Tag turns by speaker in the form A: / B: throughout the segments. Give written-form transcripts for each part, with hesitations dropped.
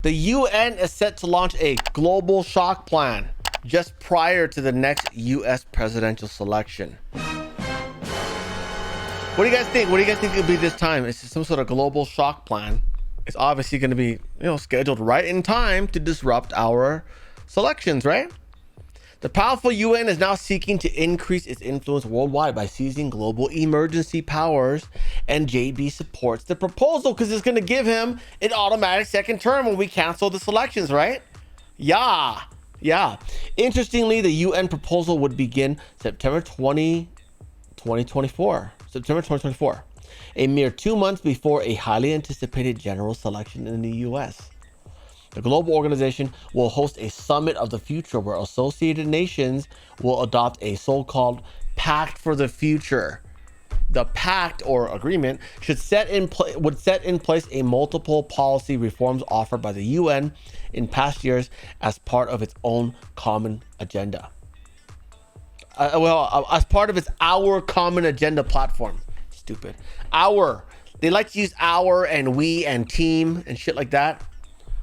A: The UN is set to launch a global shock plan just prior to the next US presidential selection. What do you guys think? What do you guys think it'll be this time? It's some sort of global shock plan. It's obviously going to be, scheduled right in time to disrupt our selections, right? The powerful UN is now seeking to increase its influence worldwide by seizing global emergency powers, and JB supports the proposal because it's going to give him an automatic second term when we cancel the selections, right? Yeah. Interestingly, the UN proposal would begin September 2024, a mere 2 months before a highly anticipated general selection in the US. The global organization will host a summit of the future where associated nations will adopt a so-called pact for the future. The pact or agreement would set in place a multiple policy reforms offered by the UN in past years as part of its own common agenda. As part of its Our Common Agenda platform. Stupid. Our. They like to use our and we and team and shit like that,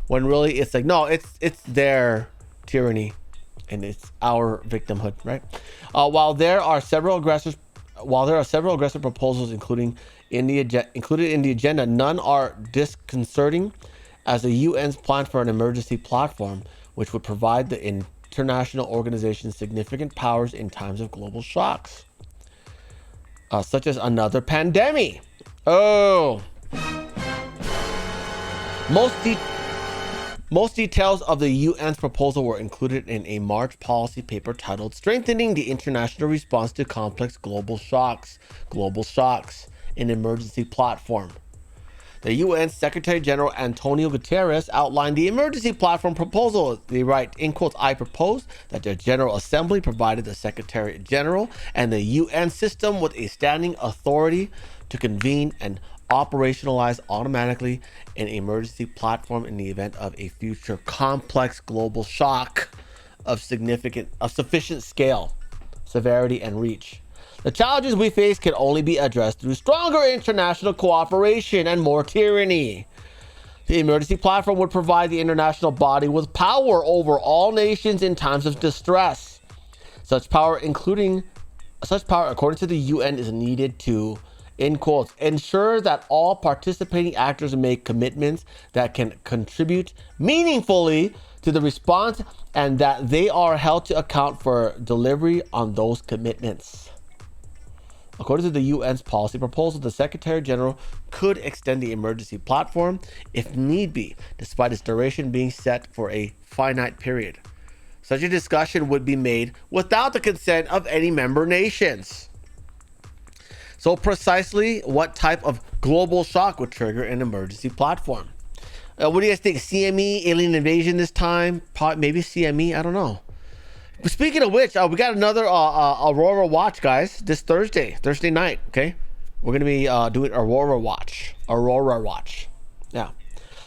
A: when really it's like, no, it's their tyranny and it's our victimhood, right? While there are several aggressive proposals included in the agenda, none are disconcerting, as the UN's plan for an emergency platform, which would provide the international organization significant powers in times of global shocks, such as another pandemic. Most details of the UN's proposal were included in a March policy paper titled Strengthening the International Response to Complex Global Shocks, an Emergency Platform. The UN Secretary General Antonio Guterres outlined the emergency platform proposal. They write, in quotes, "I propose that the General Assembly provided the Secretary General and the UN system with a standing authority to convene and operationalize automatically an emergency platform in the event of a future complex global shock of sufficient scale, severity, and reach. The challenges we face can only be addressed through stronger international cooperation and more tyranny. The emergency platform would provide the international body with power over all nations in times of distress. Such power, according to the UN, is needed to, in quotes, ensure that all participating actors make commitments that can contribute meaningfully to the response and that they are held to account for delivery on those commitments." According to the UN's policy proposal, the Secretary General could extend the emergency platform if need be, despite its duration being set for a finite period. Such a discussion would be made without the consent of any member nations. So precisely what type of global shock would trigger an emergency platform? What do you guys think? CME, alien invasion this time? Maybe CME, I don't know. But speaking of which, we got another Aurora Watch, guys, this Thursday night, okay? We're going to be doing Aurora Watch. Yeah.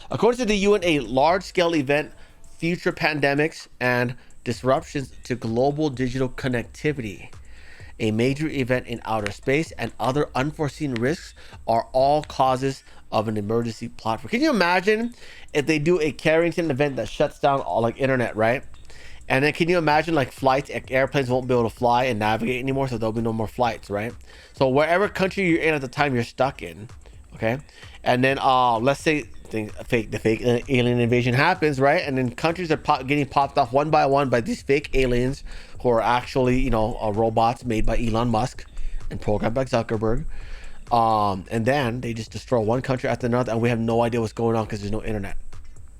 A: According to the UN, a large-scale event, future pandemics, and disruptions to global digital connectivity, a major event in outer space, and other unforeseen risks are all causes of an emergency platform. Can you imagine if they do a Carrington event that shuts down all like internet, right? And then can you imagine like flights, airplanes won't be able to fly and navigate anymore, so there'll be no more flights, right? So wherever country you're in at the time you're stuck in, okay? And then let's say the fake alien invasion happens, right? And then countries are getting popped off one by one by these fake aliens who are actually, robots made by Elon Musk and programmed by Zuckerberg. And then they just destroy one country after another, and we have no idea what's going on because there's no internet,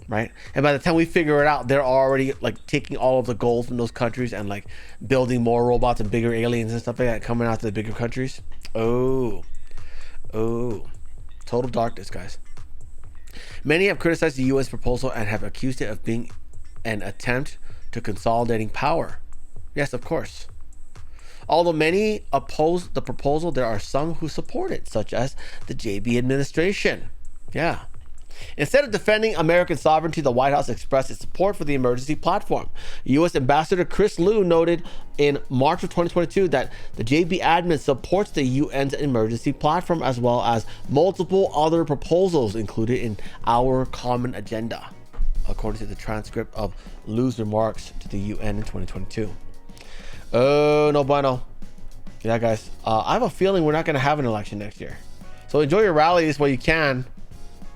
A: right? And by the time we figure it out, they're already like taking all of the gold from those countries and like building more robots and bigger aliens and stuff like that coming out to the bigger countries. Oh, total darkness, guys. Many have criticized the U.S. proposal and have accused it of being an attempt to consolidating power. Yes, of course. Although many oppose the proposal, there are some who support it, such as the JB administration. Yeah. Instead of defending American sovereignty, the White House expressed its support for the emergency platform. U.S. Ambassador Chris Lu noted in March of 2022 that the JB admin supports the UN's emergency platform as well as multiple other proposals included in our common agenda. according to the transcript of Liu's remarks to the UN in 2022. Oh, no bueno. Yeah, guys. I have a feeling we're not going to have an election next year. So enjoy your rallies while you can.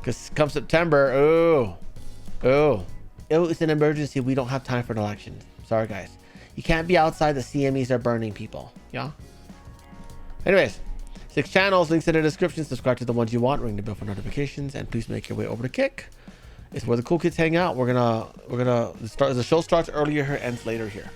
A: Because come September, it's an emergency. We don't have time for an election. Sorry, guys. You can't be outside. The CMEs are burning people. Yeah? Anyways, 6 channels, links in the description. Subscribe to the ones you want. Ring the bell for notifications. And please make your way over to Kick. It's where the cool kids hang out. We're gonna start. The show starts earlier here, ends later here.